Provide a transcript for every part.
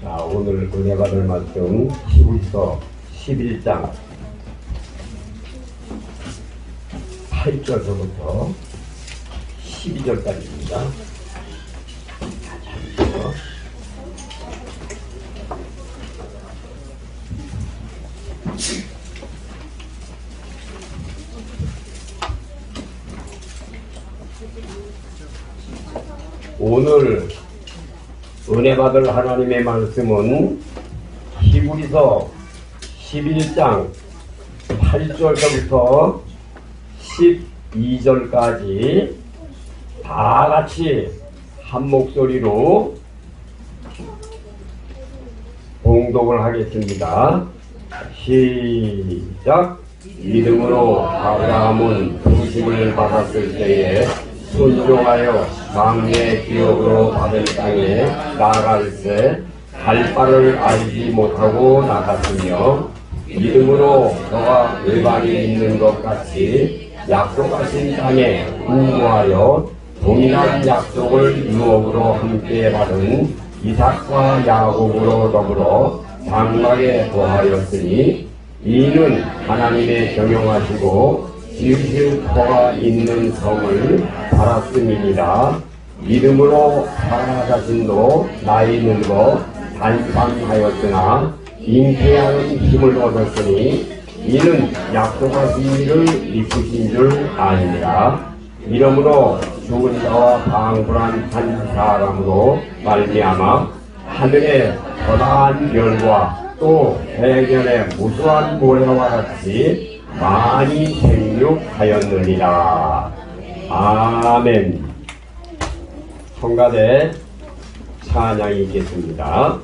자, 오늘 은혜 받을 말씀 히브리서 11장 8절서부터 12절까지입니다. 오늘 은혜 받을 하나님의 말씀은 히브리서 11장 8절부터 12절까지 다 같이 한 목소리로 봉독을 하겠습니다. 시작. 믿음으로 아브라함은 부심을 받았을 때에 순종하여 망의 기업으로 받은 땅에 나아갈 때 갈 바를 알지 못하고 나갔으며 믿음으로 저가 외방에 있는 것 같이 약속하신 땅에 응모하여 동일한 약속을 유업으로 함께 받은 이삭과 야곱으로 더불어 장막에 거하였으니 이는 하나님의 경영하시고 지으실 터가 있는 성을 알았음이니라. 믿음으로 사라 자신도 나이 늙어 단방하였으나 잉태하는 힘을 얻었으니 이는 약속하신 일을 이끄신 줄 아니니라. 이러므로 죽은 자와 방불한 한 사람으로 말미암아 하늘의 거대한 별과 또 해변의 무수한 모래와 같이 많이 생육하였느니라. 아멘. 성가대 찬양이 있겠습니다.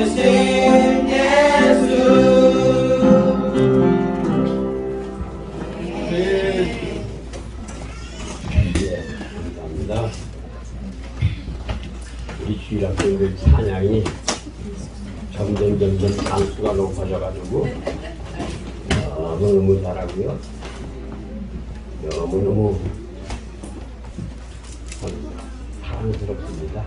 대신 예수. 예, 감사합니다. 우리 주일학생들 찬양이 점점 단수가 높아져가지고 너무너무 잘하고요. 너무너무 사랑스럽습니다.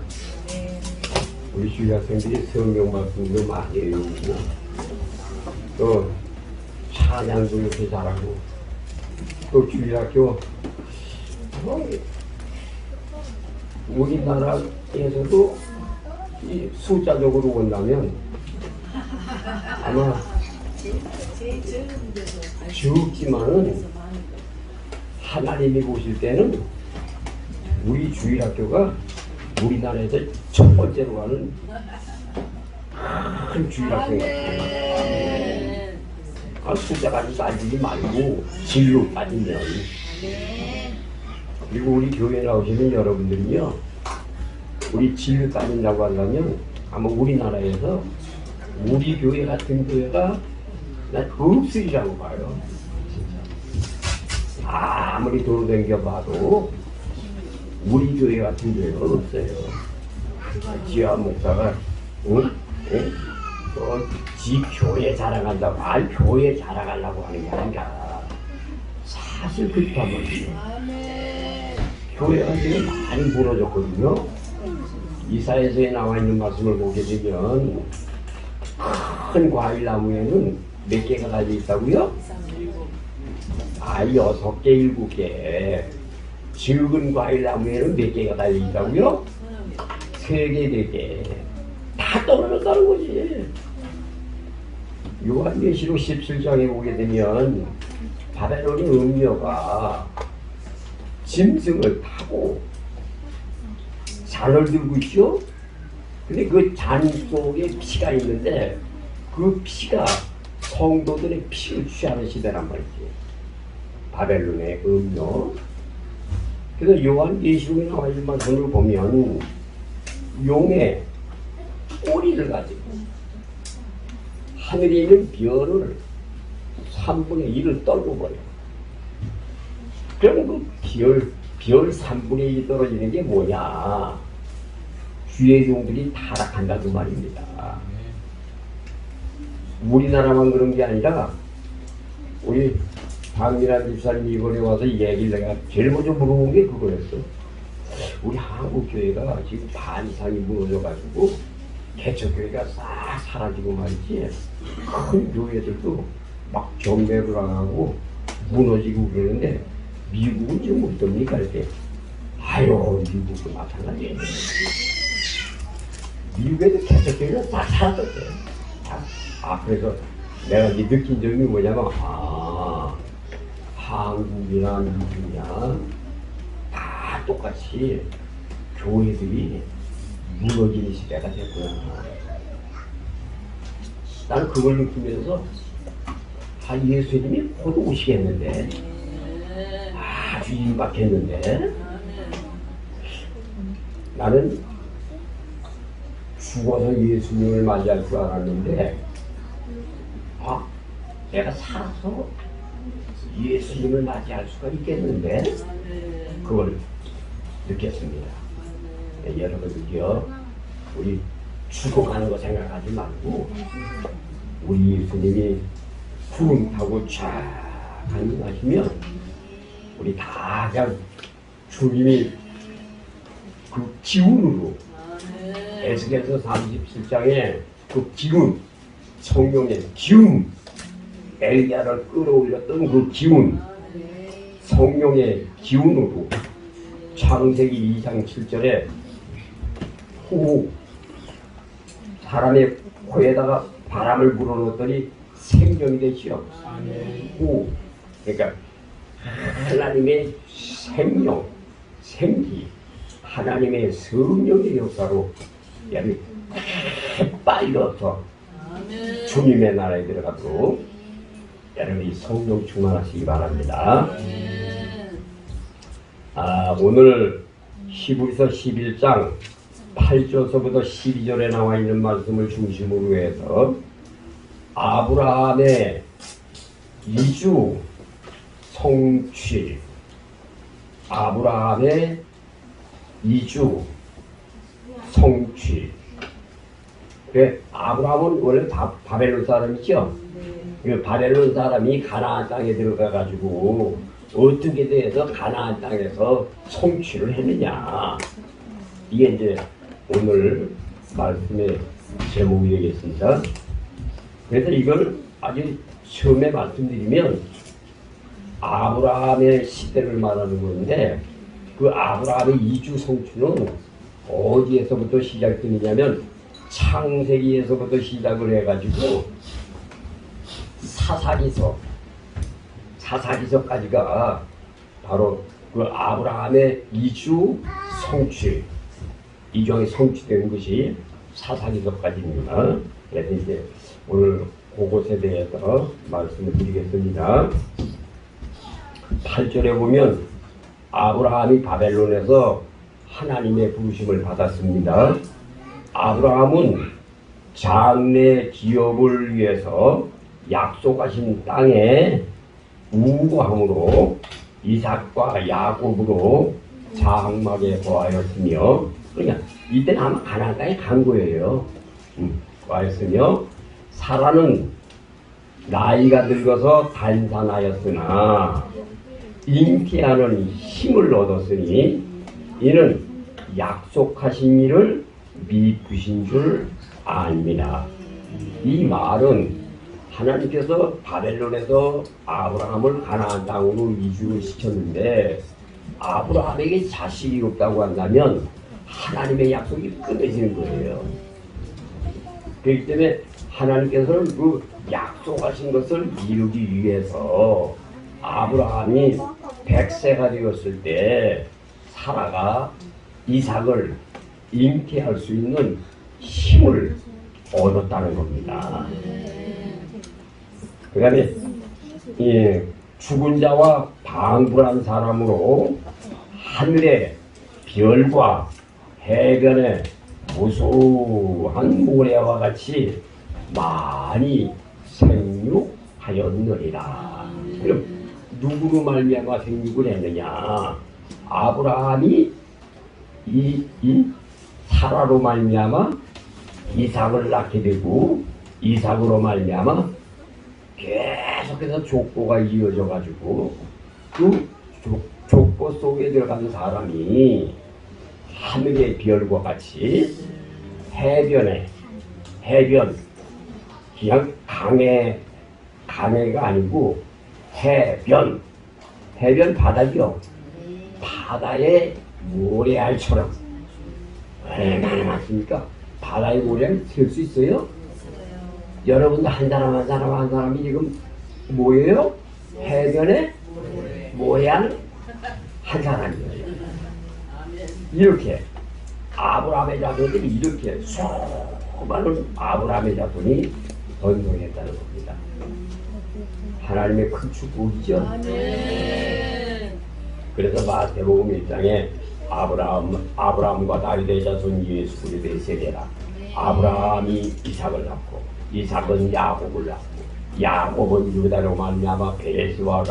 우리 주일학생들이 성경 말씀도 많이 외우고 또 찬양도 이렇게 잘하고 또 주일학교 우리나라에서도 이 숫자적으로 본다면 아마 적지만은 하나님이 보실 때는 우리 주일학교가 우리나라에서 첫 번째로 가는 큰 주일학교 같아요. 숫자 가지고 따지지 말고 진로 따지면. 그리고 우리 교회 나오시는 여러분들은요, 우리 진로 따진다고 하려면 아마 우리나라에서 우리 교회 같은 교회가 난 없으리라고 봐요. 진짜. 아무리 돌아다녀봐도 우리 교회 같은 교회가 없어요. 지하 목사가 지 교회 자랑한다고 교회 자랑하려고 하는 게 아니라 사실 그렇단 말이에요. 교회가 지금 많이 무너졌거든요. 이사야서에 나와 있는 말씀을 보게 되면 큰 과일나무에는 몇 개가 달려 있다고요? 6개, 7개. 적은 과일나무에는 몇 개가 달려 있다고요? 3개, 4개. 다 떨어졌다는 거지. 요한계시록 17장에 보게 되면 바벨론의 음녀가 짐승을 타고 잔을 들고 있죠? 근데 그 잔 속에 피가 있는데 그 피가 성도들의 피를 취하는 시대란 말이지. 바벨론의 음녀. 그래서 요한계시록에 나와 있는 말씀을 보면 용의 꼬리를 가지고 하늘에 있는 별을 3분의 1을 떨고 버려요. 그럼 그 별 3분의 1이 떨어지는 게 뭐냐? 주의 종들이 타락한다고 말입니다. 우리나라만 그런 게 아니라 우리 박민환 집사님이 이번에 와서 얘기를 내가 제일 먼저 물어본 게 그거였어. 우리 한국교회가 지금 반 이상이 무너져가지고 개척교회가 싹 사라지고 말이지. 큰 교회들도 막 경매를 안 하고 무너지고 그러는데 미국은 지금 어떻습니까? 이렇게 미국도 마찬가지예요. 미국에도 개척교회가 다 사라졌어요. 그래서 내가 느낀 점이 뭐냐면 한국이나 미국이나 다 똑같이 교회들이 무너지는 시대가 됐구나. 나는 그걸 느끼면서 예수님이 곧 오시겠는데 아주 임박했는데 나는 죽어서 예수님을 맞이할 줄 알았는데 내가 살아서 예수님을 맞이할 수가 있겠는데 그걸 느꼈습니다. 여러분들요, 우리 죽어가는 거 생각하지 말고 우리 예수님이 구름 타고 쫙 가능하시면 우리 다 그냥 주님이 그 기운으로 에스겔서 37장에 그 기운, 성령의 기운, 엘리야를 끌어올렸던 그 기운, 성령의 기운으로 창세기 2장 7절에 후 사람의 코에다가 바람을 불어넣었더니 생명이 되시오. 후 그러니까 하나님의 생명, 생기, 하나님의 성령의 역사로 빨려서 주님의 나라에 들어가도록 여러분이 성령 충만하시기 바랍니다. 오늘 히브리서 11장 8절서부터 12절에 나와 있는 말씀을 중심으로 해서 아브라함의 이주 성취, 아브라함의 이주 성취. 그 아브라함은 원래 바벨론 사람이죠. 그 바벨론 사람이 가나안 땅에 들어가 가지고 어떻게 돼서 가나안 땅에서 성취를 했느냐. 이게 이제 오늘 말씀의 제목이 되겠습니다. 그래서 이걸 아주 처음에 말씀드리면 아브라함의 시대를 말하는 건데 그 아브라함의 이주 성취는 어디에서부터 시작되느냐면 창세기에서부터 시작을 해가지고 사사기서까지가 바로 그 아브라함의 이주 성취, 이종이 성취된 것이 사사기서까지입니다. 그래서 이제 오늘 그것에 대해서 말씀을 드리겠습니다. 8절에 보면 아브라함이 바벨론에서 하나님의 부르심을 받았습니다. 아브라함은 장래 기업을 위해서 약속하신 땅에 우거함으로 이삭과 야곱으로 장막에 거하였으며, 그러니까 이때는 아마 가나안 땅에 간 거예요. 거하였으며 사라는 나이가 늙어서 단산하였으나 잉태하는 힘을 얻었으니 이는 약속하신 일을 미쁘신 줄 압니다. 이 말은 하나님께서 바벨론에서 아브라함을 가나안 땅으로 이주를 시켰는데 아브라함에게 자식이 없다고 한다면 하나님의 약속이 끊어지는 거예요. 그렇기 때문에 하나님께서는 그 약속하신 것을 이루기 위해서 아브라함이 100세가 되었을 때 사라가 이삭을 잉태할 수 있는 힘을 얻었다는 겁니다. 그 다음에 죽은 자와 방불한 사람으로 하늘의 별과 해변의 무수한 모래와 같이 많이 생육하였느니라. 그럼 누구로 말미암아 생육을 했느냐? 아브라함이 이 사라로 말미암아 이삭을 낳게 되고 이삭으로 말미암아 계속해서 족보가 이어져 가지고 그 족보 속에 들어가는 사람이 하늘의 별과 같이 해변 그냥 강해가 아니고 해변 바다죠. 바다의 모래알처럼 얼마나 많습니까? 바다의 모래알 셀 수 있어요? 여러분들 한 사람이 지금 뭐예요? 해변의 모래알 한 사람이에요. 이렇게 아브라함의 자손들이 이렇게 수많은 아브라함의 자손이 번성했다는 겁니다. 하나님의 큰 축복이죠. 그래서 마태복음 1장에 아브라함과 다윗의 자손 예수 그리스도의 세대라. 아브라함이 이삭을 낳고 이삭은 야곱을 낳고 야곱은 유다로 말미암아 베레스와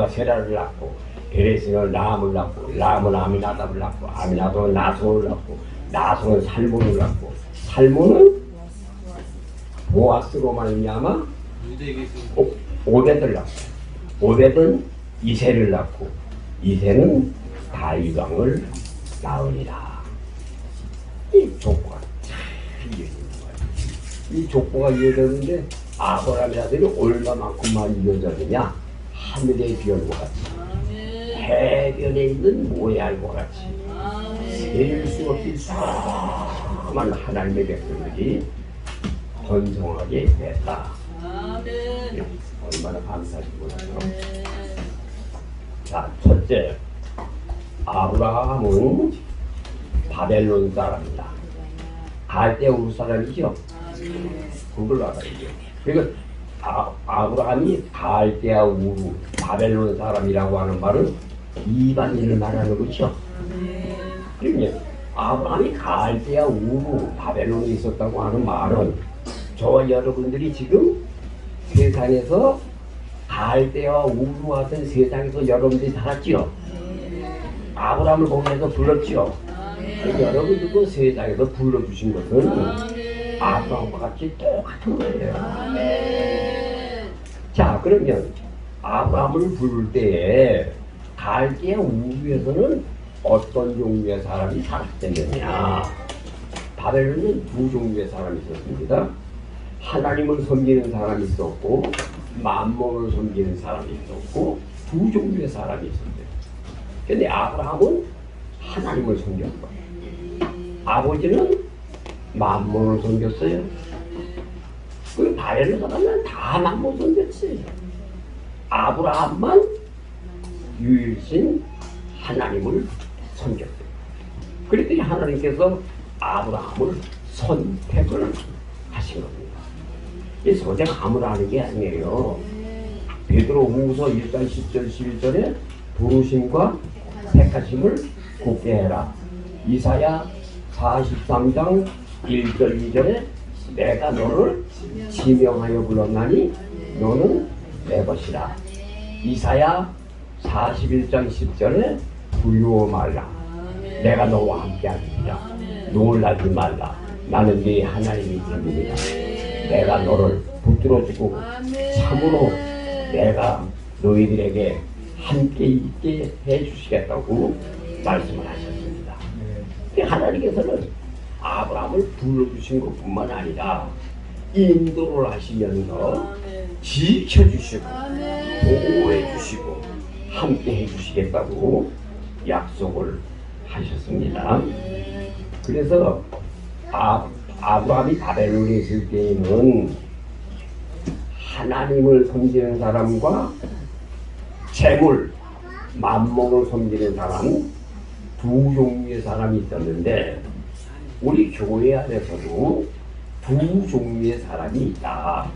세라를 낳고 베레스는 람을 낳고 람은 아미나답을 낳고 아미나답은 나손을 낳고 나손은 살몬을 낳고 살몬은 보아스로 말미암아 오벳을 낳고 오벳은 이새를 낳고 이새는 다윗 왕을 낳으리라. 이 족보가 잘 이어지는 거예요. 이 족보가 이어졌는데 아브라함의 아들이 얼마만큼만 이어졌느냐? 하늘의 별과 같이 해변에 있는 모래알과 같이 셀 수 없이 수많은 하나님의 백성들이 번성하게 됐다. 얼마나 감사하지 못하죠. 자, 첫째, 아브라함은 바벨론 사람이다. 갈대아 우르 사람이죠. 그걸로 알아야 돼요. 그러니까 아브라함이 갈대아 우르 바벨론 사람이라고 하는 말은 이방인을 말하는 거죠. 그러면 아브라함이 갈대아 우루 바벨론에 있었다고 하는 말은 저와 여러분들이 지금 세상에서 갈대아 우루 같은 세상에서 여러분들이 살았지요. 아브라함을 보면서 불렀지요. 여러분들도 세상에서 불러주신 것은 아브라함과 같이 똑같은 거예요. 자, 그러면 아브라함을 부를 때에 갈대아 우루에서는 어떤 종류의 사람이 살았겠느냐? 바벨론은 두 종류의 사람이 있었습니다. 하나님을 섬기는 사람이 있었고 만몬을 섬기는 사람이 있었고 두 종류의 사람이 있었어요. 근데 아브라함은 하나님을 섬겼고 아버지는 만몬을 섬겼어요. 그 바벨론 사람은 다 만몬 섬겼지. 아브라함만 유일신 하나님을 섬겼어요. 그랬더니 하나님께서 아브라함을 선택을 하신 겁니다. 이 선택 아무나 하는 게 아니에요. 베드로후서 1장 10절 11절에 부르심과 택하심을 굳게 해라. 이사야 43장 1절 2절에 내가 너를 지명하여 불렀나니 너는 내 것이라. 이사야 41장 10절에 두려워 말라. 내가 너와 함께하리라. 놀라지 말라. 나는 네 하나님이 됨이니라. 내가 너를 붙들어주고 참으로 내가 너희들에게 함께 있게 해주시겠다고 말씀을 하셨습니다. 하나님께서는 아브라함을 불러주신 것뿐만 아니라 인도를 하시면서 지켜주시고 보호해주시고 함께 해주시겠다고 약속을 하셨습니다. 그래서 아브라함이 바벨론에 있을 때에는 하나님을 섬기는 사람과 재물, 만몬을 섬기는 사람 두 종류의 사람이 있었는데 우리 교회 안에서도 두 종류의 사람이 있다.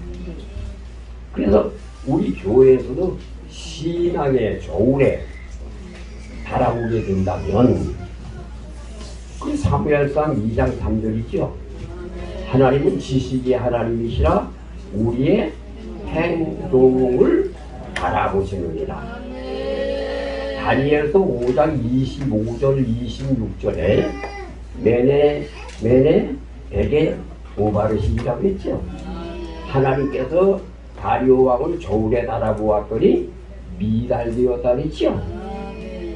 그래서 우리 교회에서도 신앙의 저울에 달아오게 된다면 그 사무엘상 2장 3절이죠. 하나님은 지식의 하나님이시라 우리의 행동을 바라보시느니라. 다니엘서 5장 25절 26절에 메네에게 오바르시기라고 했죠. 하나님께서 다리오 왕을 저울에 달아보았더니 미달되었다 그랬죠.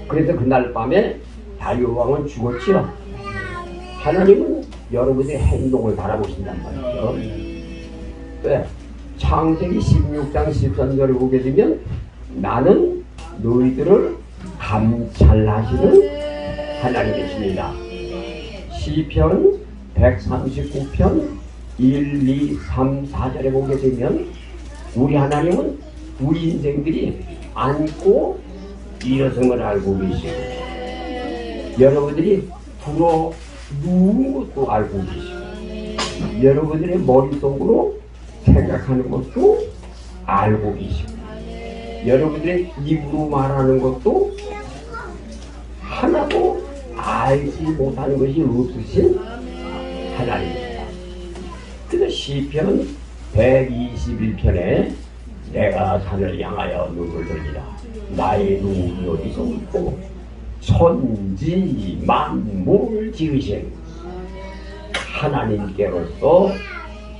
그래서 그날 밤에 다리오 왕은 죽었죠. 하나님은 여러분의 행동을 바라보신단 말이죠. 왜? 창세기 16장 13절을 보게 되면 나는 너희들을 감찰하시는 하나님이십니다. 시편 139편 1, 2, 3, 4절에 보게 되면 우리 하나님은 우리 인생들이 안고 일어섬을 알고 계시고 여러분들이 불어 누운 것도 알고 계시고 여러분들의 머릿속으로 생각하는 것도 알고 계시고 여러분들의 입으로 말하는 것도 하나도 알지 못하는 것이 없으신 하나님입니다. 그래서 시편 121편에 내가 산을 향하여 눈을 들리라. 나의 눈이 어디서 있고 천지 만물을 지으신 하나님께로서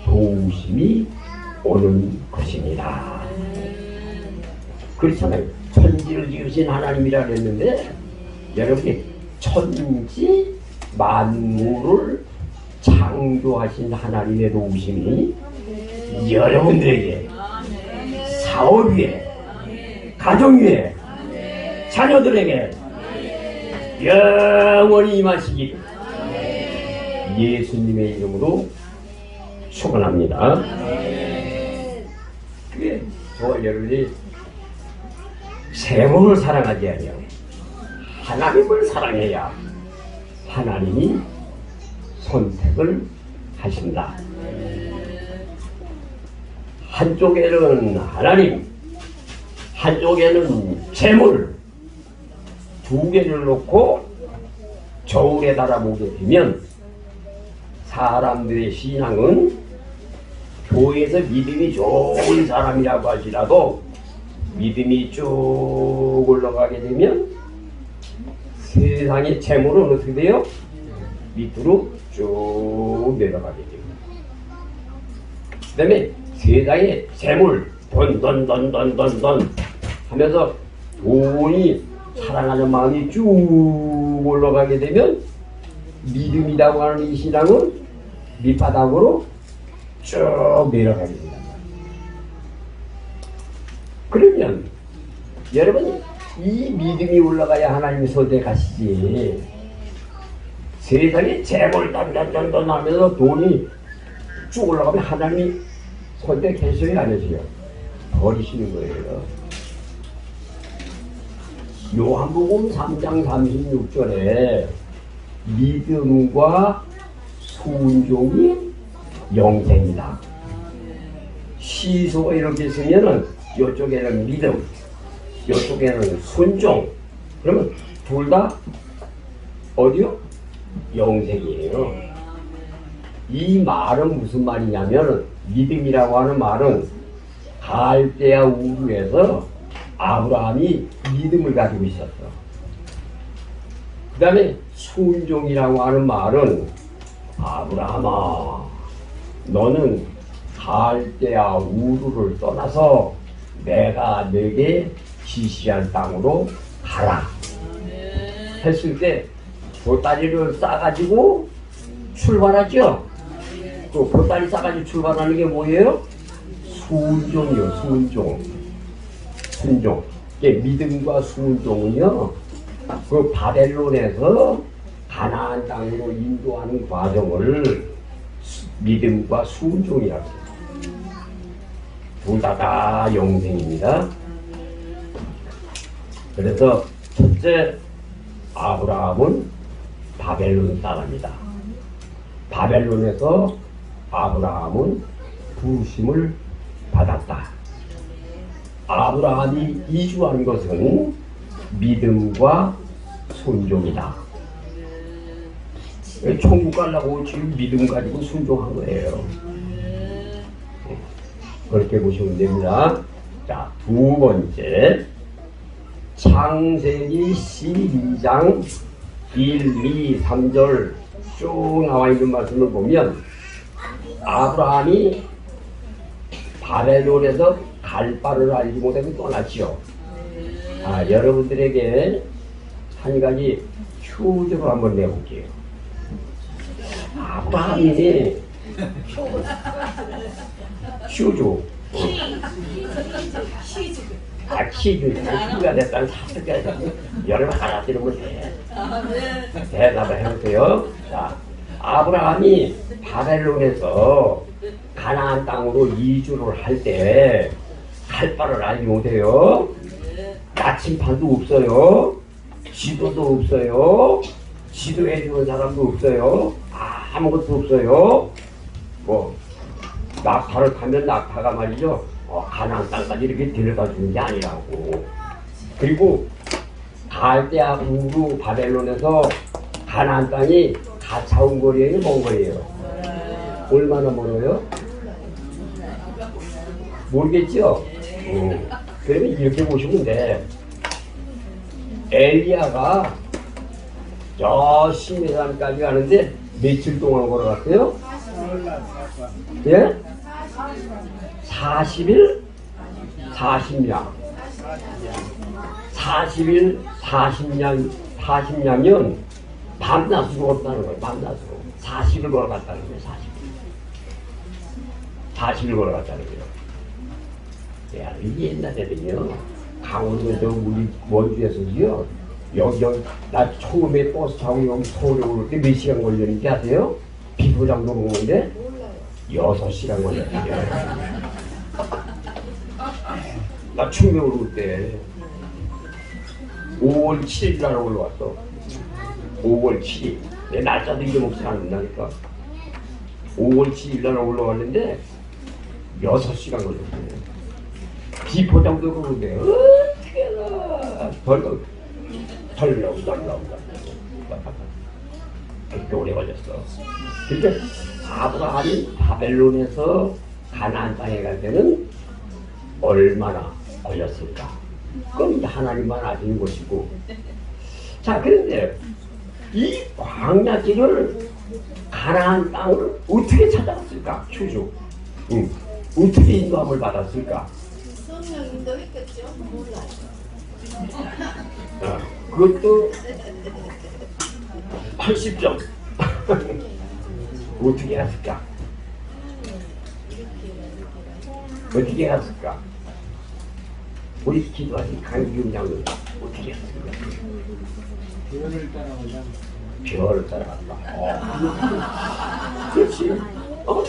도우심이 오는 것입니다. 그렇잖아요. 천지를 지으신 하나님이라 그랬는데 여러분이 천지 만물을 창조하신 하나님의 도우심이 여러분들에게 사업 위에 가정 위에 자녀들에게 영원히 임하시기를 예수님의 이름으로 축원합니다. 그게 저와 여러분이 세상을 사랑하지 아니하고 하나님을 사랑해야 하나님이 선택을 하신다. 한쪽에는 하나님, 한쪽에는 재물 두 개를 놓고 저울에 달아보게 되면 사람들의 신앙은 교회에서 믿음이 좋은 사람이라고 할지라도 믿음이 쭉 올라가게 되면 세상의 재물은 어떻게 돼요? 밑으로 쭉 내려가게 됩니다. 그 다음에 세상의 재물 돈 하면서 돈이 사랑하는 마음이 쭉 올라가게 되면 믿음이라고 하는 이 신앙은 밑바닥으로 쭉 내려가게 됩니다. 그러면 여러분 이 믿음이 올라가야 하나님의 손에 가시지 세상에 재물 돈 하면서 돈이 쭉 올라가면 하나님이 손에 계셔야 안 하세요. 버리시는 거예요. 요한복음 3장 36절에 믿음과 순종이 영생이다. 시소가 이렇게 쓰면은 이쪽에는 믿음, 이쪽에는 순종. 그러면 둘 다 어디요? 영생이에요. 이 말은 무슨 말이냐면 믿음이라고 하는 말은 갈대아 우르에서 아브라함이 믿음을 가지고 있었어. 그 다음에 순종이라고 하는 말은 아브라함아 너는 갈대아 우르를 떠나서 내가 내게 지시한 땅으로 가라 했을 때 보따리를 싸가지고 출발하죠. 또 보따리 싸가지고 출발하는 게 뭐예요? 순종이요. 순종. 믿음과 순종은요 그 바벨론에서 가나안 땅으로 인도하는 과정을 믿음과 순종이라고 해요. 둘 다 영생입니다. 그래서 첫째 아브라함은 바벨론 사람이다. 바벨론에서 아브라함은 부르심을 받았다. 아브라함이 이주한 것은 믿음과 순종이다. 천국 가려고 지금 믿음 가지고 순종한 거예요. 그렇게 보시면 됩니다. 자, 두 번째 창세기 12장 1, 2, 3절 쭉 나와 있는 말씀을 보면 아브라함이 바벨론에서 갈 바를 알지 못하고 떠났지요. 여러분들에게 한 가지 큐즈로 한번 내볼게요. 아브라함이 큐즈 퀴즈가 됐다는 사실까지 여러분 알아들으면 돼. 대답을 해보세요. 자, 아브라함이 바벨론에서 가나안 땅으로 이주를 할 때 갈 바를 알지 못해요. 나침판도 없어요. 지도도 없어요. 지도해주는 사람도 없어요. 아무것도 없어요. 뭐 낙타를 타면 낙타가 말이죠. 가나안 땅까지 이렇게 데려다 주는 게 아니라고. 그리고 갈대아 우르 바벨론에서 가나안 땅이 가까운 거리에요, 먼 거리에요? 얼마나 멀어요? 모르겠죠? 그러면 이렇게 보시면 돼. 엘리야가 저 시내산까지 가는데 며칠 동안 걸어갔어요? 예? 40일? 40년. 40일, 40년이면 밤낮으로 걸었다는 거예요. 밤낮으로. 40일 걸어갔다는 거예요. 40일 걸어갔다는 거예요. 야, 이게 옛날에는요. 강원도 우리 원주에서요. 여기 나 처음에 버스 타고 여기 서울에 올 때 몇 시간 걸렸는지 아세요? 비포장도 오는데 6시간 걸렸어요. 나 충격을 올 때 5월 7일 날 올라왔어. 5월 7일. 내 날짜도 잊어먹지 않는다니까. 5월 7일 날 올라왔는데 6시간 걸렸어요. 비포장도 그러는데 어떻게 덜렁. 그렇게 오래 걸렸어. 그러니까 아브라함이 바벨론에서 가나안 땅에 갈 때는 얼마나 걸렸을까? 그건 이제 하나님만 아시는 것이고. 자, 그런데 이 광야길을 가나안 땅을 어떻게 찾아갔을까? 추주. 어떻게 인도함을 받았을까? 성령 인도했겠죠? 몰라요. 그것도 80점. 어떻게 갔을까? 어떻게 갔을까? 우리 기도하신 강기훈 장로님 어떻게 했을까? 별을 따라가자. 별을 따라갔다. 그렇지.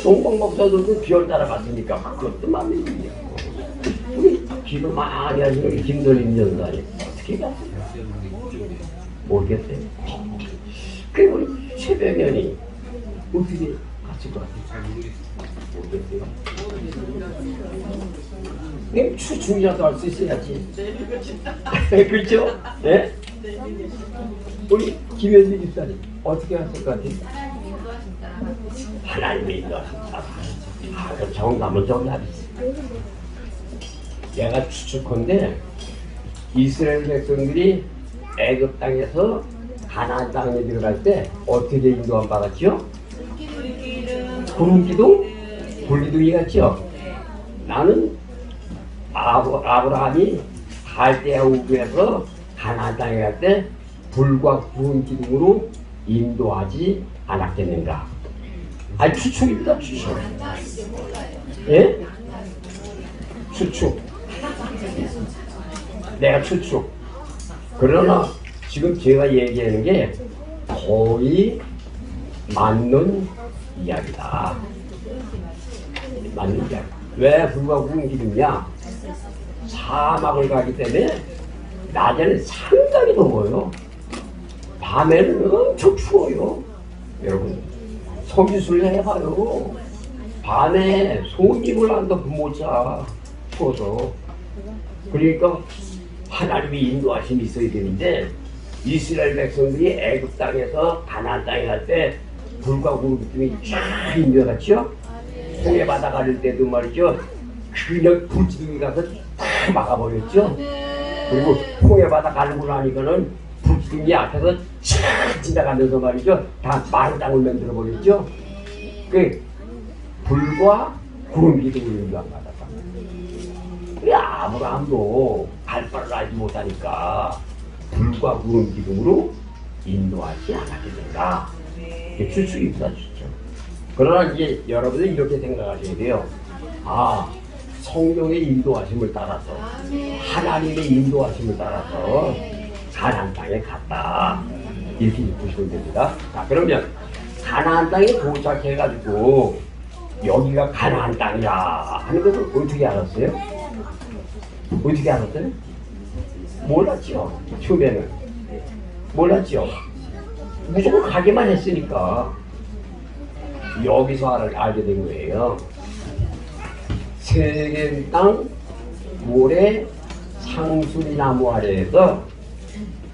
동방 목사들도 별 따라갔으니까 그것도 맞는 일이야. 우리 기도 많이 하시는 우리 김도림 전사님 어떻게 갔을까? 모르겠어요. 그리고 우리 최병현이 어떻게 갔을 것 같아요? 모르겠어요. 그냥 추중이라도 할 수 있어야지. 그렇죠? 네? 우리 김현주 집사님 어떻게 했을 것 같아요? 하나님이 인도하신다. 그 정답은 정답이지. 내가 추측컨대 이스라엘 백성들이 애굽 땅에서 가나안 땅에 들어갈 때 어떻게 인도함 받았죠? 구름기둥? 불기둥이 갔죠? 나는 아브라함이 갈대아 우부에서 가나안 땅에 갈 때 불과 구름 기둥으로 인도하지 않았겠는가? 아니 추측입니다. 추측. 예? 추측. 내가 추측. 그러나 지금 제가 얘기하는 게 거의 맞는 이야기다. 맞는 이야기. 왜 불과 구름 기둥이냐? 사막을 가기 때문에 낮에는 상당히 더워요. 밤에는 엄청 추워요. 여러분 섬유술 해봐요. 밤에 손님을 안 덮고 못 자. 추워서. 그러니까 하나님이 인도하심이 있어야 되는데 이스라엘 백성들이 애굽 땅에서 가나안 땅에 갈 때 불과 구름 기둥이 쫙 인도했죠. 홍해 바다 가릴 때도 말이죠. 그냥 불기둥이 가서 다 막아버렸죠. 그리고 홍해 바다 가르고 나니까는 불기둥이 앞에서 촥 지나가면서 말이죠. 다 마른 땅을 만들어 버렸죠. 그 불과 구름 기둥을 인도한 거다. 그래 아브라함도 갈 바를 알지 못하니까 불과 구름 기둥으로 인도하지 않았겠는가. 이게 추측입니다, 추측. 그러나 이제 여러분들 이렇게 생각하셔야 돼요. 아, 성령의 인도하심을 따라서 하나님의 인도하심을 따라서 가나안 땅에 갔다. 이렇게 보시면 됩니다. 자, 그러면 가나안 땅에 도착해가지고 여기가 가나안 땅이야 하는 것을 어떻게 알았어요? 어떻게 알았어요? 몰랐죠. 처음에는 몰랐죠. 무조건 가기만 했으니까 여기서 알게 된 거예요. 세겜 땅 모래 상수리 나무 아래에서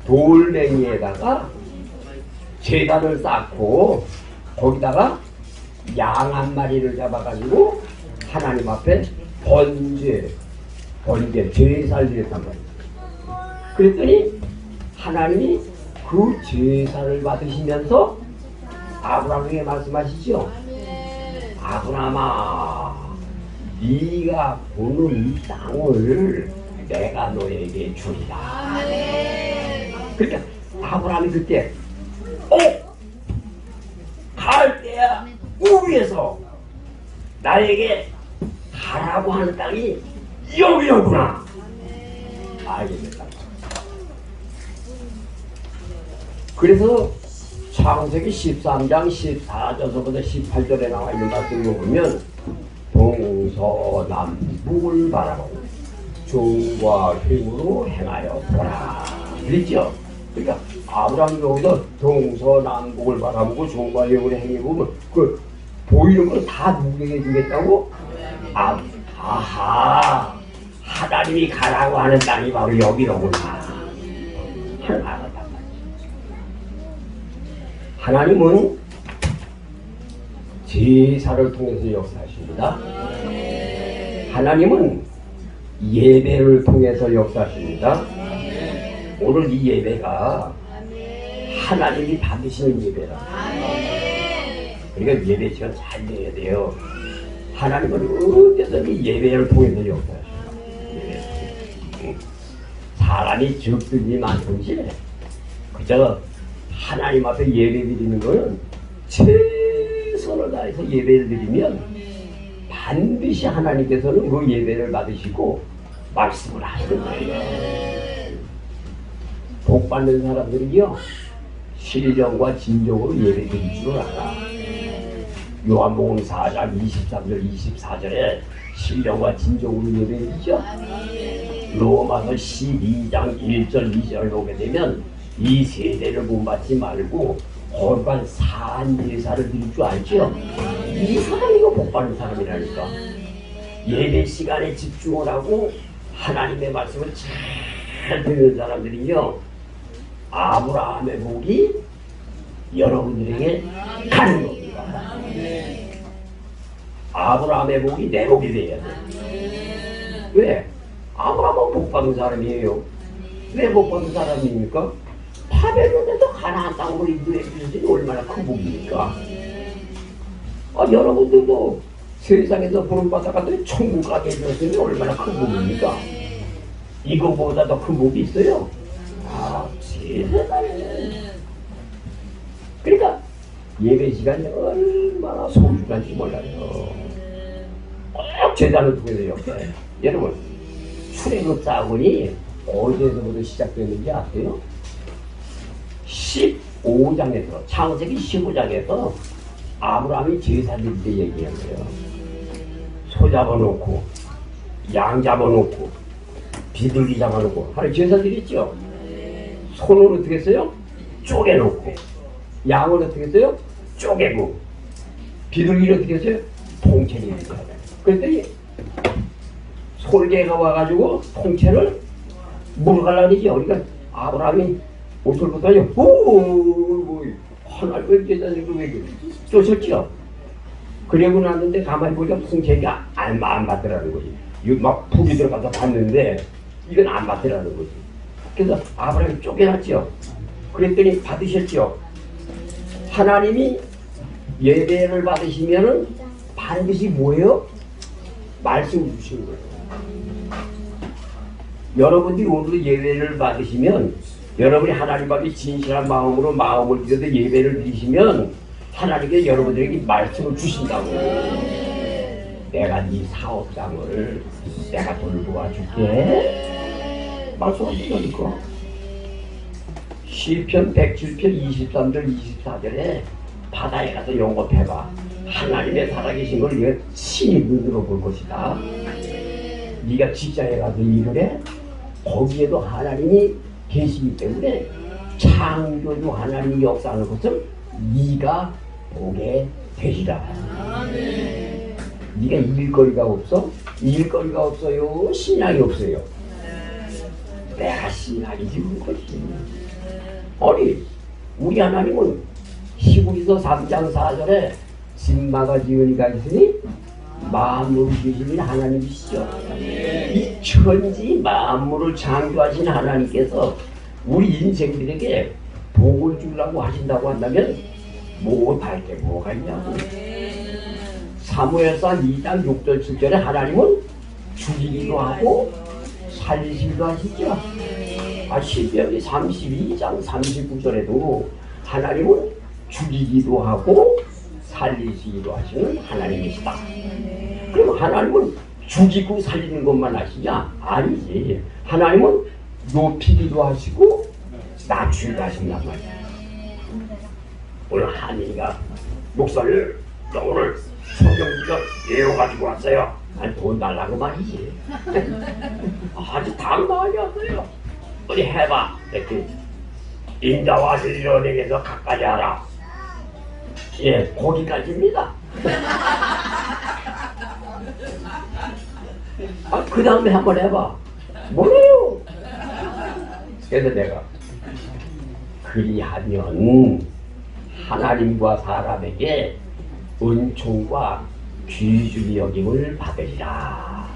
돌멩이에다가 제단을 쌓고 거기다가 양 한 마리를 잡아가지고 하나님 앞에 번제 제사를 드렸단 말이에요. 그랬더니 하나님이 그 제사를 받으시면서 아브라함에게 말씀하시죠. 아브라함아, 네가 보는 이 땅을 내가 너에게 주리라. 그러니까 아브라함이 그때 갈대아 우에서 나에게 가라고 하는 땅이 여기였구나. 알게 됐다. 그래서 창세기 13장 14절서부터 18절에 나와 있는 말씀을 보면 동서남북을 바라보고 종과 힘으로 행하여 보라. 그랬죠? 그러니까 아브라함이 여기서 동서남북을 바라보고 종과 힘으로 행해보면 그 보이는 건 다 누구에게 주겠다고? 아하, 하나님이 가라고 하는 땅이 바로 여기로구나. 하나님 알았단 말이야. 하나님은 제사를 통해서 역사하십니다. 하나님은 예배를 통해서 역사하십니다. 오늘 이 예배가 하나님이 받으시는 예배라. 그러니까 예배 시간 잘 내야 돼요. 하나님은 어디서든 예배를 통해서 역사하십니다. 사람이 적든지 많든지 그저 하나님 앞에 예배 드리는 거는 최선을 다해서 예배를 드리면 반드시 하나님께서는 그 예배를 받으시고 말씀을 하시는 거예요. 복 받는 사람들이요 신령과 진정으로 예배 드릴 줄 알아. 요한복음 4장 23절 24절에 신령과 진정으로 예배 드리죠. 로마서 12장 1절 2절을 보게 되면 이 세대를 본받지 말고 거룩한 사한 예사를 드릴 줄 알죠? 이 사람이 이거 복받는 사람이라니까. 예배 시간에 집중을 하고 하나님의 말씀을 잘 듣는 사람들이요 아브라함의 복이 여러분들에게 가는 겁니다. 아브라함의 복이 내 복이 돼야 돼. 왜? 아브라함은 복받은 사람이에요. 왜 복받은 사람입니까? 바벨론에서 가나안 땅으로 인도해 주신 얼마나 큰 복입니까? 여러분들도 세상에서 부름받아가지고 천국 가게 해줬으니 얼마나 큰 복입니까? 이거보다 더 큰 복이 있어요? 세상에. 그러니까 예배 시간이 얼마나 소중한지 몰라요. 꼭 제단을 통해서 역사해요. 여러분 출애굽 사건이 어디에서부터 시작됐는지 아세요? 15장에서 창세기 15장에서 아브라함이 제사 드릴 때 얘기한 거예요. 소 잡아놓고 양 잡아놓고 비둘기 잡아놓고 하루 제사 드렸죠. 소는 어떻게 했어요? 쪼개놓고 양을 어떻게 했어요? 쪼개고 비둘기를 어떻게 했어요? 통째로 했어요. 그랬더니 솔개가 와가지고 통째를 물어가려니죠. 그러니까 아브라함이 옷을 벗다니 하나님 제자들도 왜 쫓았죠. 그러고 났는데 가만히 보니까 통째가 안 받더라는 거지. 이거 막 푹이 들어가서 봤는데 이건 안 받더라는 거지. 그래서 아브라함이 쪼개놨죠. 그랬더니 받으셨죠. 하나님이 예배를 받으시면은 반드시 뭐예요? 말씀을 주시는 거예요. 여러분들이 오늘 예배를 받으시면 여러분이 하나님 앞에 진실한 마음으로 마음을 들여서 예배를 드리시면 하나님께 여러분들에게 말씀을 주신다고. 내가 네 사업장을 내가 돌보아줄게. 말씀하시니까. 시편 107편 23절 24절에 바다에 가서 영업해봐. 하나님의 살아계신 걸 네가 친히 눈으로 볼 것이다. 네가 직장에 가서 일을 해. 거기에도 하나님이 계시기 때문에 창조주 하나님이 역사하는 것을 네가 보게 되리라. 네가 일거리가 없어? 일거리가 없어요? 신앙이 없어요? 내가 신앙이 지은 것이. 아니 우리 하나님은 히브리서 3장 4절에 진마가 지은이가 있으니 만물을 주시는 하나님이시죠. 이 천지 만물을 창조하신 하나님께서 우리 인생들에게 복을 주려고 하신다고 한다면 못할 게 뭐가 있냐고. 사무엘상 2장 6절 7절에 하나님은 죽이기도 하고 살리시기도 하시죠. 시편 32장 39절에도 하나님은 죽이기도 하고 살리시기도 하시는 하나님이시다. 그럼 하나님은 죽이고 살리는 것만 하시냐? 아니지. 하나님은 높이기도 하시고 낮추기도 하신단 말이야. 오늘 한이가 목사를 오늘 성경구절 외워가지고 왔어요. 아니 돈 달라고 말이지. 아주 당당하게 왔어요. 어디 해봐. 이렇게 인자와 진리에게서 가까이 하라. 예, 거기까지입니다. 그 다음에 한번 해봐. 뭐래요? 그래서 내가 그리하면 하나님과 사람에게 은총과 귀중히 여김을 받으리라.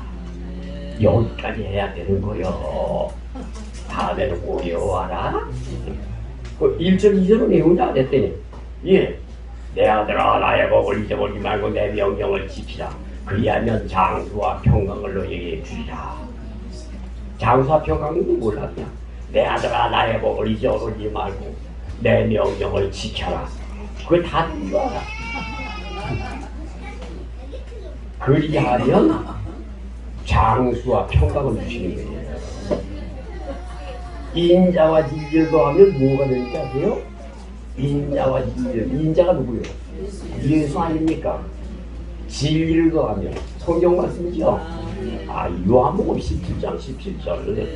여기까지 해야 되는 거요. 다음에는 꼭 외워와라. 그 1절 2절은 외우냐 그랬더니 예, 내 아들아 나의 법을 잊어버리지 말고 내 명령을 지키라. 그리하면 장수와 평강을 너에게 주리라. 장수와 평강은 몰랐냐. 내 아들아 나의 법을 잊어버리지 말고 내 명령을 지켜라. 그걸 다 듣는 줄 알아. 그리하면 장수와 평강을 주시는 거예요. 인자와 진리를 더하면 뭐가 되는지 아세요? 인자와 진리. 인자가 누구예요? 예수 아닙니까? 진리를 더하면 성경 말씀이죠. 아, 요한복음 17장 17절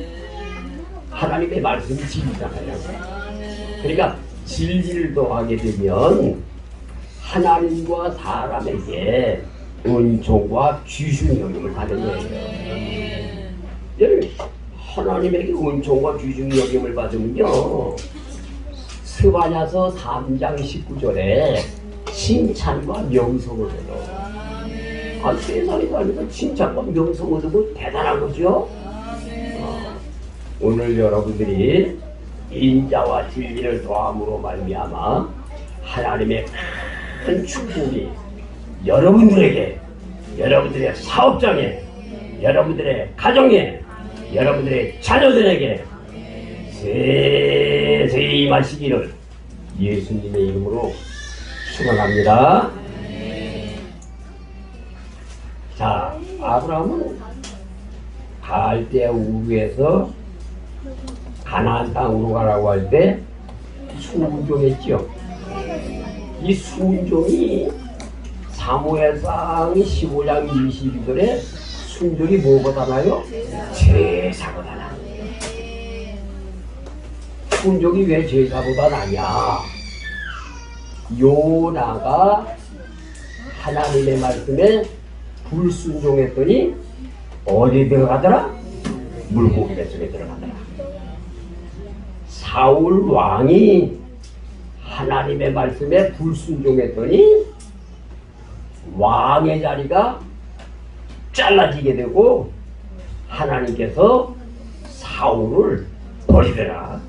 하나님의 말씀이 진리잖아요. 그러니까 진리를 더하게 되면 하나님과 사람에게 은총과 귀중 여김을 받는 거예요. 여러분, 하나님에게 은총과 귀중 여김을 받으면요, 스바냐서 3장 19절에 칭찬과 명성을 얻어. 아, 세상에 살면서 칭찬과 명성을 얻으면 대단한 거죠. 오늘 여러분들이 인자와 진리를 더함으로 말미암아 하나님의 큰 축복이 여러분들에게, 여러분들의 사업장에, 여러분들의 가정에, 여러분들의 자녀들에게 세세히 임하시기를 예수님의 이름으로 축원합니다. 자, 아브라함은 갈대 우르에서 가나안 땅으로 가라고 할 때 순종했죠. 이 순종이 사무엘상 15장 22절에 순종이 뭐보다나요? 제사보다 나아요. 순종이 왜 제사보다 나냐? 요나가 하나님의 말씀에 불순종했더니 어디 들어가더라? 물고기 뱃속에 들어가더라. 사울 왕이 하나님의 말씀에 불순종했더니 왕의 자리가 잘라지게 되고 하나님께서 사울을 버리더라.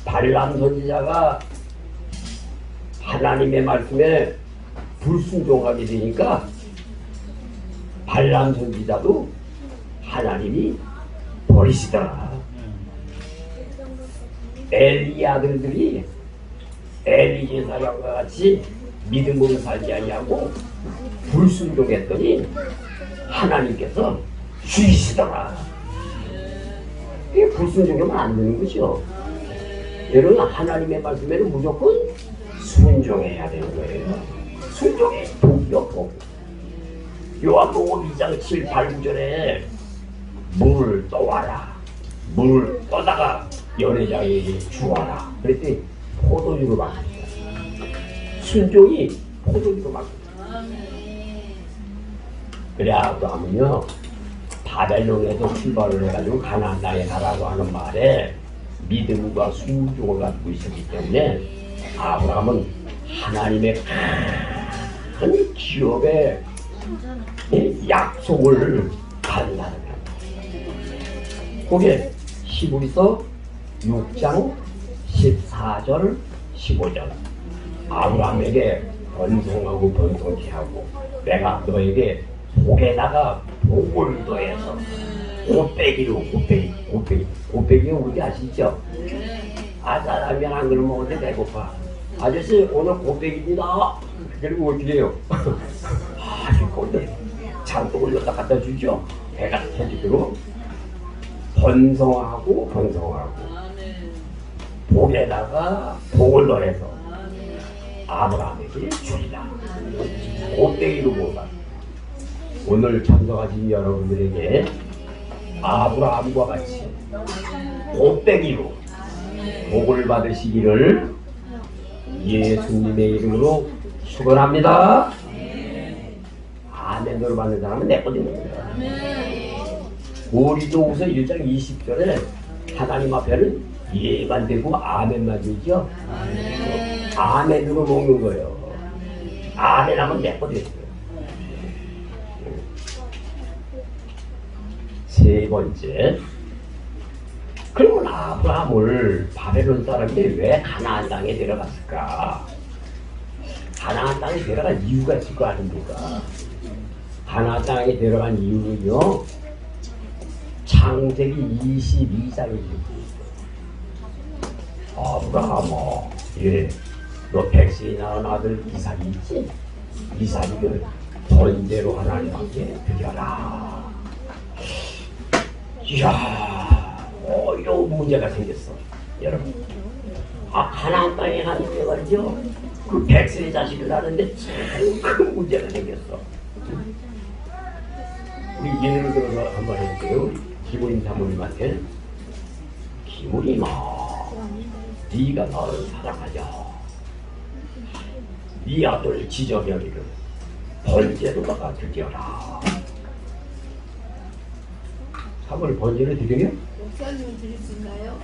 발람 선지자가 하나님의 말씀에 불순종하게 되니까 발람 선지자도 하나님이 버리시더라. 엘리 아들들이 엘리 제사장과 같이 믿음으로 살지 아니하고 불순종했더니 하나님께서 죽이시더라. 이게 불순종하면 안 되는 거죠. 여러분, 하나님의 말씀에는 무조건 순종해야 되는 거예요. 순종이 독이 없고. 요한복음 2장 7, 8, 9절에 물을 떠와라. 물을 떠다가 연회장에게 주어라. 그랬더니 포도주로 바뀌었어요. 순종이 포도주로 바뀌었어요. 그래, 아브라함은요, 바벨론에서 출발을 해가지고 가나안 땅에 가라고 하는 말에 믿음과 순종을 갖고 있었기 때문에 아브라함은 하나님의 큰 기업의 약속을 받는다는 거예요. 그게 히브리서 6장 14절 15절 아브라함에게 번성하고 번성케 하고 내가 너에게 복에다가 복을 더해서 곱빼기로 곱빼기 우리 아시죠? 아, 짜장면 한 그릇 먹었는데 배고파. 아저씨 오늘 곱빼기입니다. 그리고 어떻게 해요? 아, 이건데 잔뜩 올렸다 갖다 주죠. 배가 터지도록 번성하고 복에다가 복을 더해서 아브라함에게 주리라. 곱빼기로 뭐가? 오늘 참석하신 여러분들에게 아브라함과 같이 곱빼기로 복을 받으시기를 예수님의 이름으로 축원합니다. 아멘으로 받는 사람은 내 거짓 거예요. 고린도후서 1장 20절에 하나님 앞에는 이해만 되고 아멘만 되죠? 아멘으로 먹는 거예요. 아멘하면 몇 번 됐어요. 세 번째, 그러면 아브라함을 바벨론 사람이 왜 가나안 땅에 데려갔을까? 가나안 땅에 데려간 이유가 있을 거 아닙니까? 가나안 땅에 데려간 이유는요, 창세기 22장이죠. 아브라함아, 예, 너 백세에 낳은 아들 이삭이 있지? 이삭이를 번제로 하나님께 드려라. 이야, 이런 문제가 생겼어, 여러분. 가나안 땅에 가니까 말이죠, 그 백세의 자식을 낳는데 제일 큰 문제가 생겼어. 우리 예를 들어서 한번 해볼게요. 우리 기모님 사모님한테, 기모님아, 네가 나를 사랑하냐? 네 아들 지정형이를 번제로다가 드려라. 사모님 번제를 드리냐? 목사님은 드릴 수 있나요?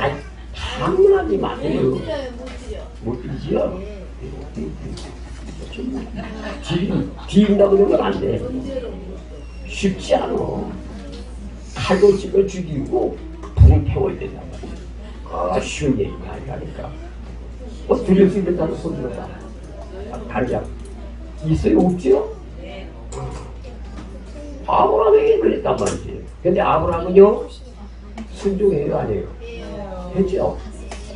아이, 당연하지 마세요. 못 드려요, 못 드려. 못 드리지요? 뒤인다 그러면 안 돼. 번제로 쉽지 않아. 칼로 찍어 죽이고 불을 태워야 된단 말이야. 쉬운 얘기가 아니라니까. 드릴 수 있는 사람 손 들어봐. 다르냐? 있어요? 없지요? 아브라함에게 그랬단 말이지. 근데 아브라함은요, 순종해요, 아니에요? 했죠?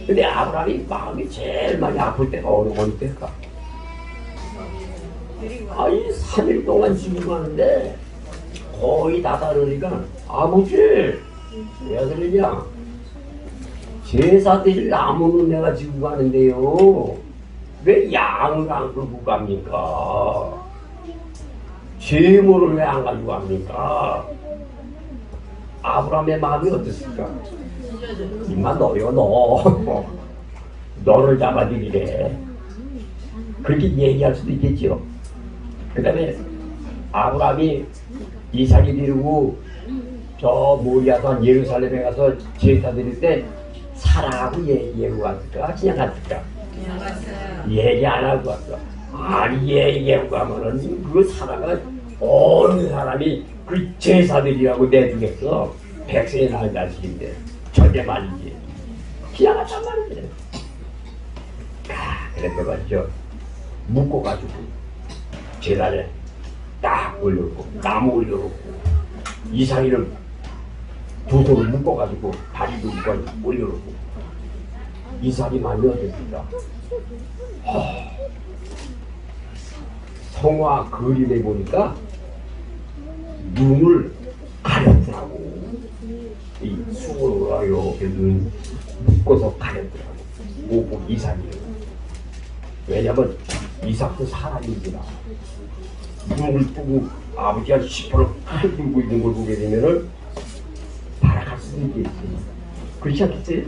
근데 아브라함이 마음이 제일 많이 아플 때가 어느 때일까? 이 3일 동안 지금하는데 거의 다 다르니까, 아버지, 왜 그러냐? 제사 드릴 나무는 내가 지고 가는데요, 왜 양을 안 끌고 갑니까? 제물을 왜 안 가지고 갑니까? 아브라함의 마음이 어땠을까? 임마 너요, 너. 너를 잡아들이래. 그렇게 얘기할 수도 있겠죠. 그 다음에 아브라함이 이삭이 데리고 저 모리아산 예루살렘에 가서 제사 드릴 때 사라하고 얘기하고 갔을까? 그냥 갔을까? 얘기 안 하고 갔어. 아니, 얘기하고 가면은 그 사라가 어느 사람이 그 제사 드리라고 내주겠어? 백세에 낳은 자식인데 절대 말이지. 그냥 갔단 말이지. 그래서 말이죠, 묶어가지고 제단에 딱 올려놓고 나무 올려놓고 이삭이를 두 손을 묶어가지고 다리도 묶어가지고 올려놓고 이삭이 많이 어땠을까? 성화 그림에 보니까 눈을 가렸더라고. 이 수고로 이렇게 눈 묶어서 가렸더라고. 뭐 이삭이요. 왜냐면 이삭도 사람이구나. 눈을 뜨고 아버지가 시퍼렇게 들고 있는 걸 보게 되면은 발악할 수도 있겠지. 그렇지 않겠어요?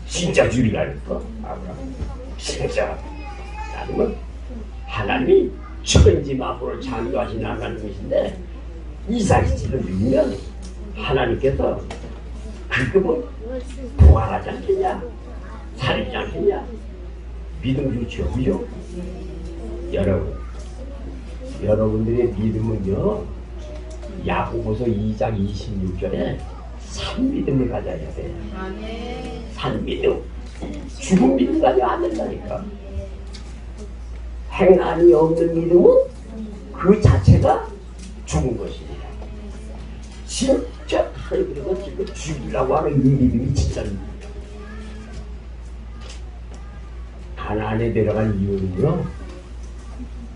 진짜 줄이라니까. 아브라함 진짜 나는 하나님이 천지만물을 창조하신 하나님이신데 이삭이 찔러주면 하나님께서 그거 부활하지 않겠냐? 살리지 않겠냐? 믿음 좋죠, 그죠? 여러분들의 믿음은요, 야고보서 2장 26절에 산믿음을 가져야 돼. 산믿음. 죽은 믿음 가지고 안 된다니까. 행함이 없는 믿음은 그 자체가 죽은 것입니다. 진짜 하나님께서 지금 죽이려고 하는 이 믿음이 진짜 가나안에 내려간 이유는요,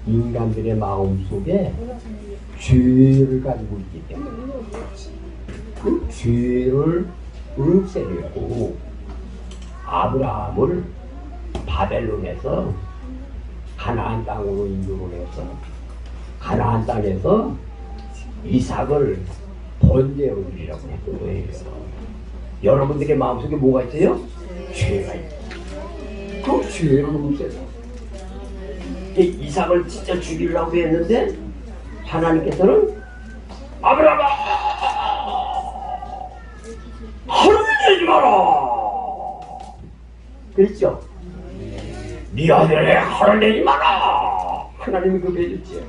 인간들의 마음 속에 죄를 가지고 있기 때문에 그 죄를 없애려고 아브라함을 바벨론에서 가나안 땅으로 인도를 해서 가나안 땅에서 이삭을 번제로 드리라고 했던 거예요. 여러분들의 마음속에 뭐가 있어요? 죄가 있어요. 그 죄를 없애서 이삭을 진짜 죽이려고 했는데 하나님께서는 아브라함아, 하나님 되지 마라. 그랬죠? 네 아들에 하나님 되지 마라. 하나님이 그렇게 해줬지.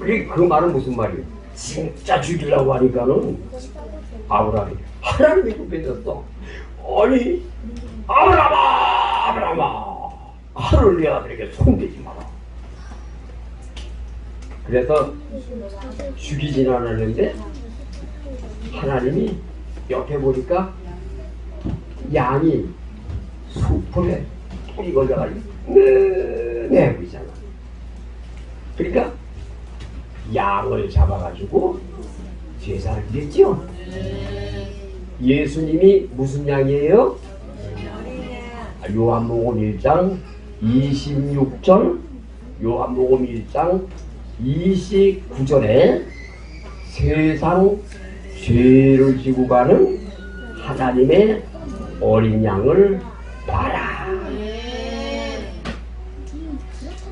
그 말은 무슨 말이에요? 진짜 죽이려고 하니까는 아브라함이 하나님이 그렇게 해줬어. 아니, 아브라함아, 하늘 내 아들에게 손대지 마라. 그래서 죽이진 않았는데 하나님이 옆에 보니까 양이 수풀에 뿔이 걸려가지고 내고 있잖아. 그러니까 양을 잡아가지고 제사를 드렸죠. 예수님이 무슨 양이에요? 요한복음 1장 26절, 요한복음 1장 29절에 세상 죄를 지고 가는 하나님의 어린 양을 봐라.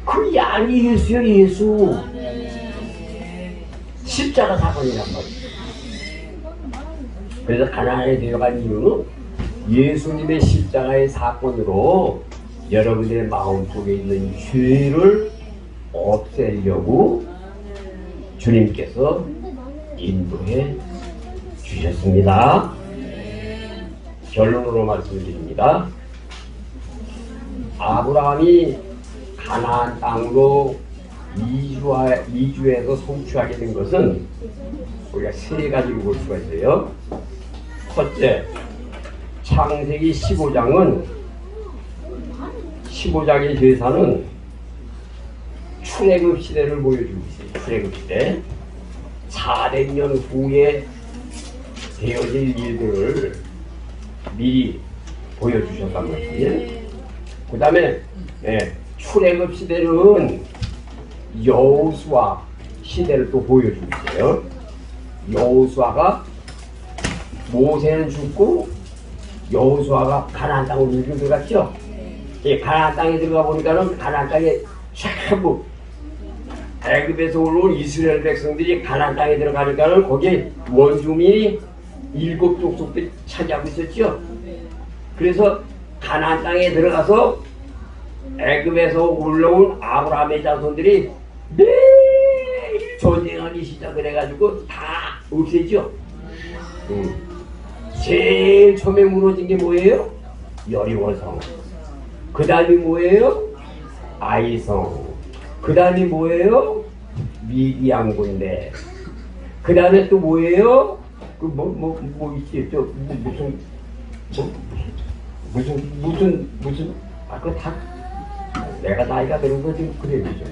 그 양이 예수요, 예수. 십자가 사건이란 말이에요. 그래서 가나안에 데려간 이유는 예수님의 십자가의 사건으로 여러분의 마음속에 있는 죄를 없애려고 주님께서 인도해 주셨습니다. 결론으로 말씀드립니다. 아브라함이 가나안 땅으로 이주해서 성취하게 된 것은 우리가 세 가지로 볼 수가 있어요. 첫째, 창세기 15장의 제사는 출애굽 시대를 보여주고 있어요. 출애굽 시대 400년 후에 되어질 일들을 미리 보여주셨단 말이에요. 그 다음에 출애굽 시대는 여호수아 시대를 또 보여주고 있어요. 여호수아가 모세는 죽고 여호수아가 가나안 땅으로 들어갔죠. 가나안 땅에 들어가 보니까는 가나안 땅에 전부 애굽에서 올라온 이스라엘 백성들이 가나안 땅에 들어가니까는 거기에 원주민이 7족속들이 차지하고 있었죠. 그래서 가나안 땅에 들어가서 애굽에서 올라온 아브라함의 자손들이 매일 전쟁하기 시작을 해가지고 다 없애죠. 제일 처음에 무너진 게 뭐예요? 여리고성. 그 다음이 뭐예요? 아이성. 그 다음이 뭐예요? 미디안군대. 그 다음에 또 뭐예요? 있지? 그거 다 내가 나이가 들어서 지금 그래 되죠.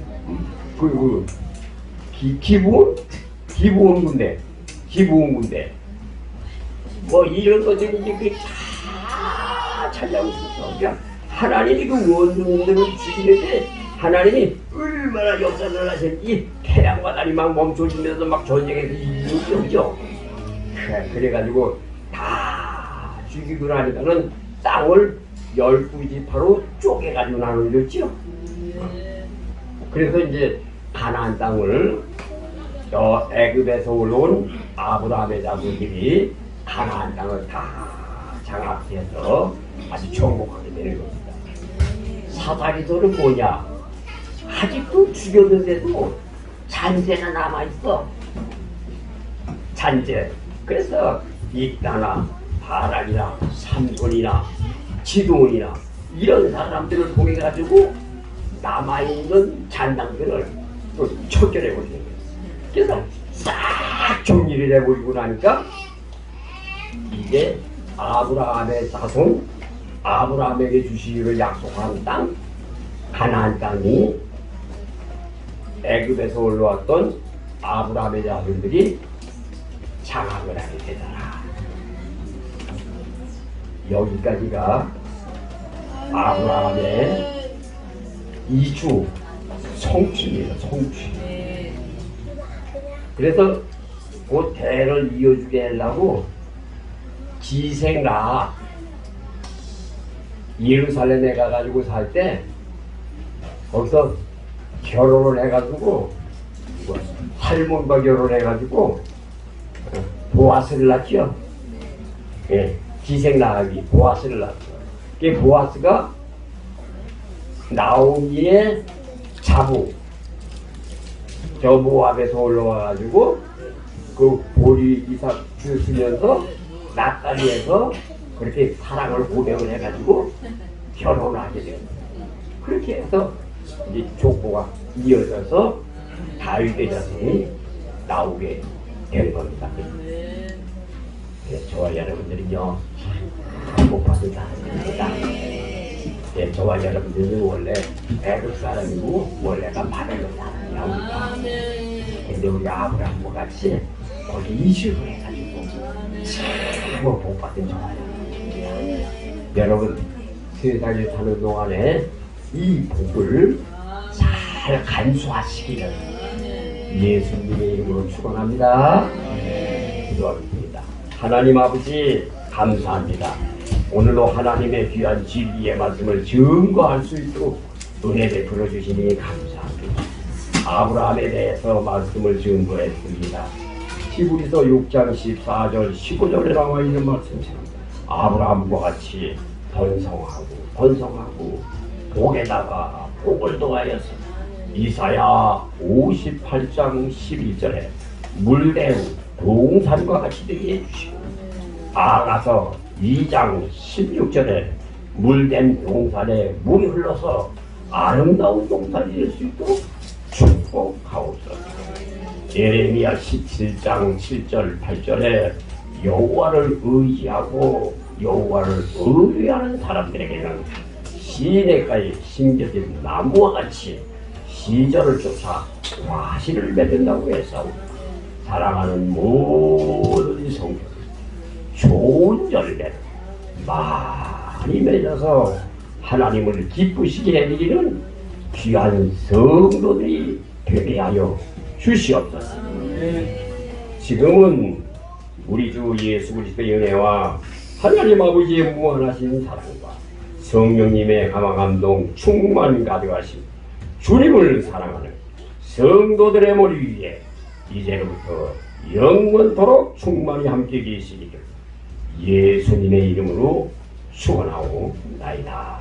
기부원군대. 이런 것들이 이제 다 찾아오고 있었어. 그러니까 하나님이 그 원주민들을 죽이는데 하나님이 얼마나 역사를 하셨는지 태양과 달이 막 멈춰지면서 막 전쟁에서 이기죠. 그래가지고 다 죽이고 나니까는 땅을 12지파로 쪼개가지고 나눠줬죠. 그래서 이제 가나안 땅을 애굽에서 올라온 아브라함의 자손들이 가나안 땅을 다 장악해서 아주 정복하게 되는 겁니다. 사다리도는 뭐냐? 아직도 죽였는데도 잔재가 남아있어. 잔재. 그래서 이따나 바락이나 삼손이나 지도원이나 이런 사람들을 통해 가지고 남아있는 잔당들을 또 척결해 버리는 거예요. 그래서 싹 정리를 해버리고 나니까 이제 아브라함의 자손, 아브라함에게 주시기로 약속한 땅, 가나안 땅이 애굽에서 올라왔던 아브라함의 자손들이 장악을 하게 되더라. 여기까지가 아브라함의 이주 성취입니다. 성취. 그래서 그 대를 이어주게 하려고 지생라 예루살렘에 가가지고 살 때 거기서 결혼을 해가지고 할몬과 결혼해가지고 보아스를 낳죠. 예, 기생나귀 보아스를 낳죠. 그 보아스가 나오미의 자부, 저 모압에서 올라와가지고 그 보리 이삭 주시면서 낫다리에서 그렇게 사랑을 고백을 해가지고 결혼하게 돼요. 그렇게 해서 이제 족보가 이어져서 다윗의 자손이 나오게 된 겁니다. 저와 여러분들은요, 복 받은 사람입니다. 저와 여러분들은 원래 애국 사람이고 원래가 바벨론 사람이야. 근데 우리 아브라함과 같이 거기 이주를 해가지고 참 복 받은 저와 여러분입니다. 여러분 세상에 사는 동안에 이 복을 잘 간수하시기를 예수님의 이름으로 축원합니다. 기도하겠습니다. 하나님 아버지 감사합니다. 오늘도 하나님의 귀한 진리의 말씀을 증거할 수 있도록 은혜 베풀어 주시니 감사합니다. 아브라함에 대해서 말씀을 증거했습니다. 히브리서 6장 14절 15절에 나와 있는 말씀처럼 아브라함과 같이 번성하고 복에다가 복을 더하였어. 이사야 58장 11절에 물대우 동산과 같이 되게 해주시고, 아가서 2장 16절에 물된 동산에 물이 흘러서 아름다운 동산이 될 수 있도록 축복하옵소서. 예레미야 17장 7절 8절에 여호와를 의지하고 여호와를 의뢰하는 사람들에게는 시내가에 심겨진 나무와 같이 시절을 쫓아 과실을 맺는다고 해서 사랑하는 모든 성도들 좋은 열매 많이 맺어서 하나님을 기쁘시게 해드리는 귀한 성도들이 되게 하여 주시옵소서. 지금은 우리 주 예수 그리스도의 은혜와 하나님 아버지의 무한하신 사랑과 성령님의 감화감동 충만 가득하신 주님을 사랑하는 성도들의 머리 위에 이제로부터 영원토록 충만히 함께 계시기를 예수님의 이름으로 축원하옵나이다.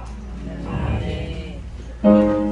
아멘.